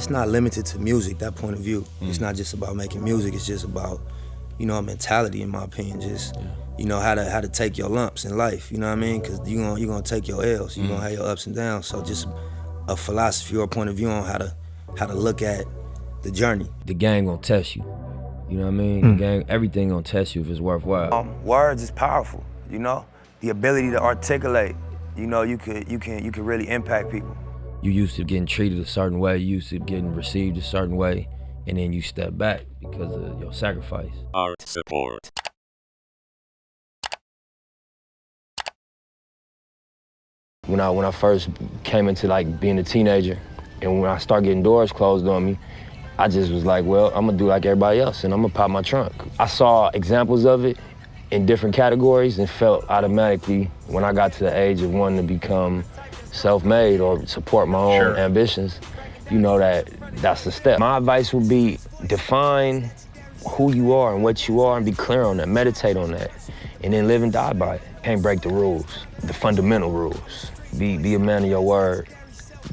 It's not limited to music, that point of view. It's not just about making music, it's just about, you know, a mentality, in my opinion. Just, you know, how to take your lumps in life, you know what I mean? Because you're gonna take your L's, you're gonna have your ups and downs. So just a philosophy or a point of view on how to look at the journey. The game gonna test you. You know what I mean? The game, everything gonna test you if it's worthwhile. Words is powerful, you know? The ability to articulate, you know, you could really impact people. You used to getting treated a certain way, you used to getting received a certain way, and then you step back because of your sacrifice. Art support. When I first came into like being a teenager, and when I started getting doors closed on me, I just was like, well, I'm gonna do like everybody else, and I'm gonna pop my trunk. I saw examples of it in different categories and felt automatically when I got to the age of wanting to become self-made or support my own ambitions, you know, that's the step. My advice would be define who you are and what you are and be clear on that, meditate on that, and then live and die by it. Can't break the rules, the fundamental rules. Be a man of your word.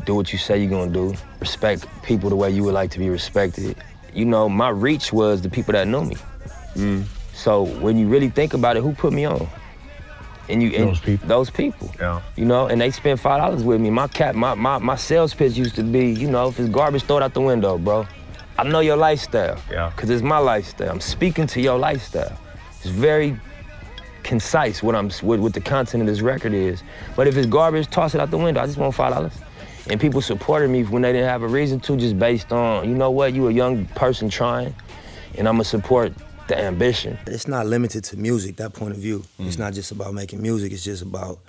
Do what you say you're gonna do. Respect people the way you would like to be respected. You know, my reach was the people that knew me. So when you really think about it, who put me on? Those people. Yeah. You know, and they spent $5 with me. My sales pitch used to be, you know, if it's garbage, throw it out the window, bro. I know your lifestyle. Yeah. Cause it's my lifestyle. I'm speaking to your lifestyle. It's very concise what the content of this record is. But if it's garbage, toss it out the window. I just want $5. And people supported me when they didn't have a reason to, just based on, you know what, you a young person trying, and I'm gonna support the ambition. It's not limited to music, that point of view. It's not just about making music, it's just about,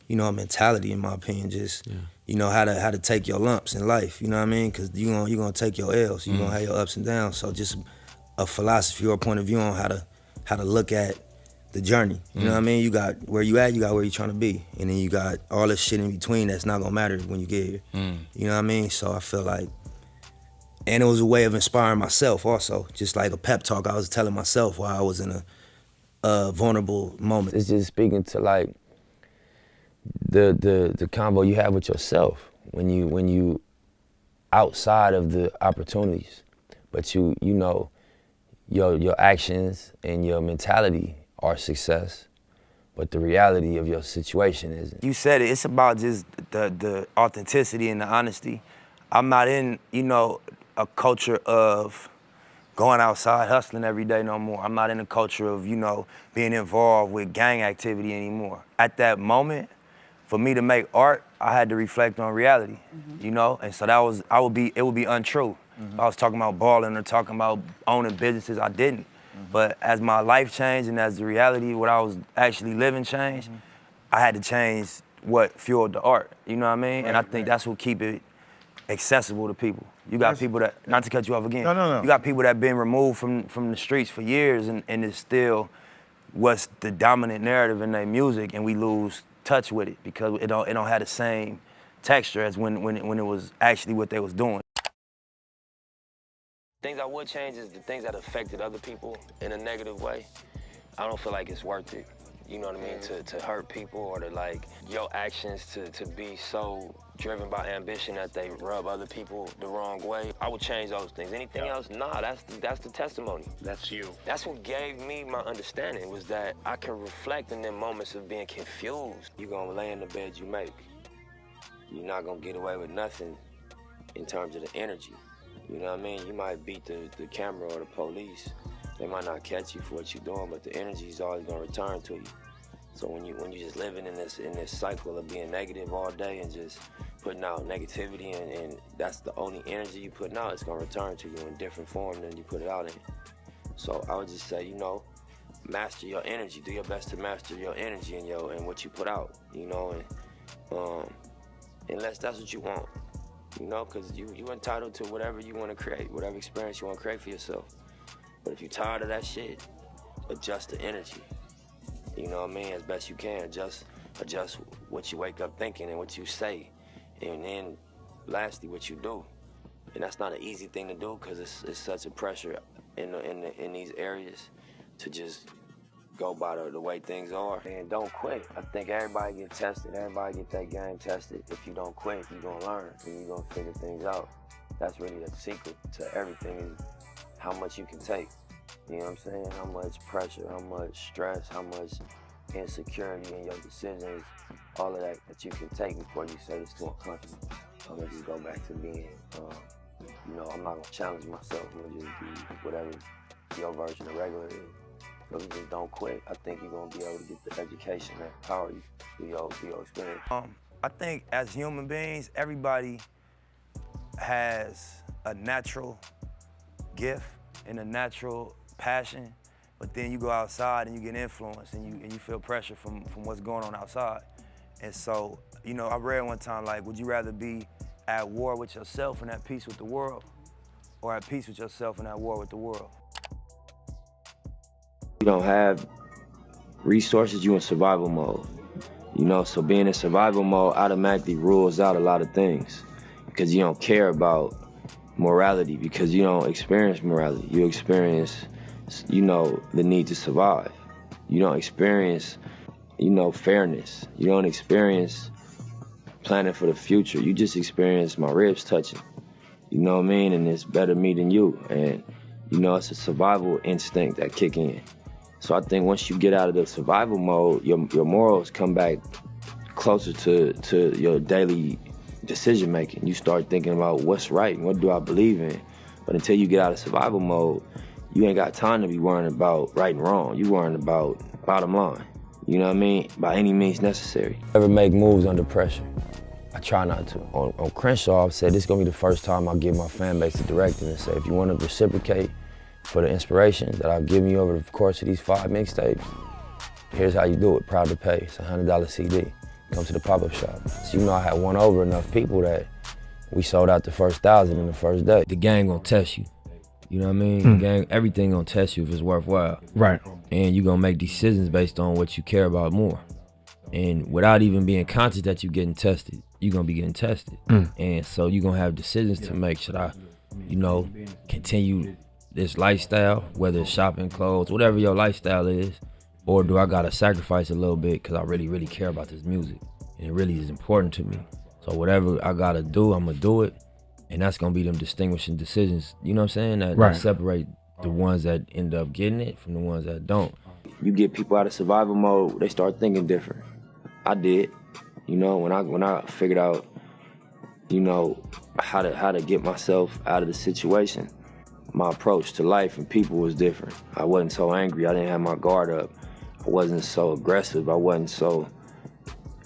you know, a mentality, in my opinion. Just, you know, how to take your lumps in life, you know what I mean? Because you're gonna take your L's, you're gonna have your ups and downs. So just a philosophy or a point of view on how to look at the journey. You know what I mean? You got where you at, you got where you're trying to be. And then you got all this shit in between that's not gonna matter when you get here. You know what I mean? So I feel like, and it was a way of inspiring myself also, just like a pep talk I was telling myself while I was in a vulnerable moment. It's just speaking to like the convo you have with yourself when you outside of the opportunities, but you know your actions and your mentality are success, but the reality of your situation isn't. You said it, it's about just the authenticity and the honesty. I'm not in, you know, a culture of going outside hustling every day no more. I'm not in a culture of, you know, being involved with gang activity anymore. At that moment, for me to make art, I had to reflect on reality, you know? And so it would be untrue. If I was talking about balling or talking about owning businesses, I didn't. But as my life changed and as the reality, what I was actually living changed, I had to change what fueled the art, you know what I mean? And I think that's what keep it accessible to people. You got people that, not to cut you off again, you got people that been removed from the streets for years and it's still what's the dominant narrative in their music, and we lose touch with it because it don't have the same texture as when it was actually what they was doing. Things I would change is the things that affected other people in a negative way. I don't feel like it's worth it. You know what I mean? To hurt people or to like your actions to be so driven by ambition that they rub other people the wrong way. I would change those things. Anything else? Nah, that's the testimony. That's you. That's what gave me my understanding, was that I can reflect in them moments of being confused. You're gonna lay in the bed you make. You're not gonna get away with nothing in terms of the energy. You know what I mean? You might beat the camera or the police. They might not catch you for what you're doing, but the energy is always gonna return to you. So when you just living in this cycle of being negative all day and just putting out negativity and that's the only energy you putting out, it's gonna return to you in different form than you put it out in. So I would just say, you know, master your energy. Do your best to master your energy and what you put out, you know, and unless that's what you want. You know, because you entitled to whatever you want to create, whatever experience you want to create for yourself. But if you're tired of that shit, adjust the energy. You know what I mean? As best you can. Adjust what you wake up thinking and what you say. And then, lastly, what you do. And that's not an easy thing to do because it's such a pressure in these areas to just go by the way things are. And don't quit. I think everybody get tested. Everybody get that game tested. If you don't quit, you're going to learn and you're going to figure things out. That's really the secret to everything, is how much you can take. You know what I'm saying? How much pressure, how much stress, how much insecurity in your decisions, all of that you can take before you say it's too uncomfortable. I'm gonna just go back to being, you know, I'm not gonna challenge myself. I'm gonna just be whatever your version of regular is. So you just don't quit. I think you're gonna be able to get the education that empower you through your experience. I think as human beings, everybody has a natural gift and a natural passion, but then you go outside and you get influenced and you feel pressure from what's going on outside. And so, you know, I read one time, like, would you rather be at war with yourself and at peace with the world, or at peace with yourself and at war with the world? You don't have resources, you in survival mode. You know, so being in survival mode automatically rules out a lot of things, because you don't care about morality, because you don't experience morality. You experience, you know, the need to survive. You don't experience, you know, fairness. You don't experience planning for the future. You just experience my ribs touching. You know what I mean? And it's better me than you. And, you know, it's a survival instinct that kick in. So I think once you get out of the survival mode, your morals come back closer to your daily decision making. You start thinking about what's right and what do I believe in. But until you get out of survival mode, you ain't got time to be worrying about right and wrong. You worrying about bottom line. You know what I mean? By any means necessary. Never make moves under pressure. I try not to. On Crenshaw, I've said this is gonna be the first time I give my fan base a directive and say, if you wanna reciprocate for the inspiration that I've given you over the course of these 5 mixtapes, here's how you do it. Proud to pay. It's a $100 CD. Come to the pop-up shop. So you know I had won over enough people that we sold out the first 1,000 in the first day. The game gonna test you. You know what I mean? The game, everything gonna test you if it's worthwhile. Right. And you gonna make decisions based on what you care about more. And without even being conscious that you're getting tested, you're gonna be getting tested. And so you're gonna have decisions to make. Should I, you know, continue this lifestyle, whether it's shopping, clothes, whatever your lifestyle is, or do I gotta sacrifice a little bit because I really, really care about this music and it really is important to me. So whatever I gotta do, I'm gonna do it. And that's gonna be them distinguishing decisions, you know what I'm saying? That separate the ones that end up getting it from the ones that don't. You get people out of survival mode, they start thinking different. I did, you know, when I figured out, you know, how to get myself out of the situation, my approach to life and people was different. I wasn't so angry, I didn't have my guard up. I wasn't so aggressive, I wasn't so,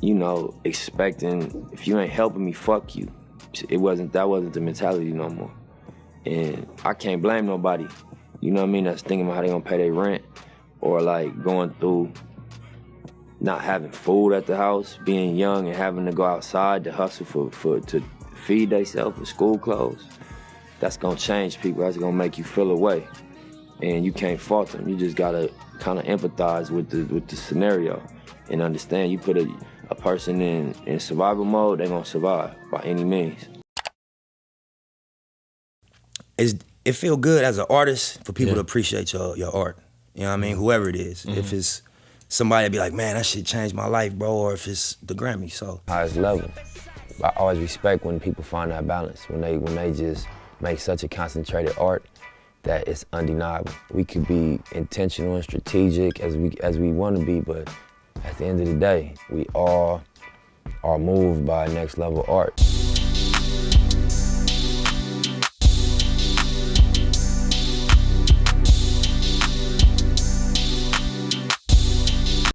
you know, expecting, if you ain't helping me, fuck you. That wasn't the mentality no more. And I can't blame nobody, you know what I mean, that's thinking about how they gonna pay their rent, or like going through not having food at the house, being young and having to go outside to hustle to feed themselves with school clothes. That's gonna change people, that's gonna make you feel away. And you can't fault them, you just gotta kind of empathize with the scenario and understand. You put a person in survival mode, they're gonna survive by any means. It feel good as an artist for people to appreciate your art. You know what I mean? Whoever it is. If it's somebody be like, man, that shit changed my life, bro, or if it's the Grammy, so. Highest level. I always respect when people find that balance, when they just make such a concentrated art that it's undeniable. We could be intentional and strategic as we want to be, but at the end of the day, we all are moved by next level art.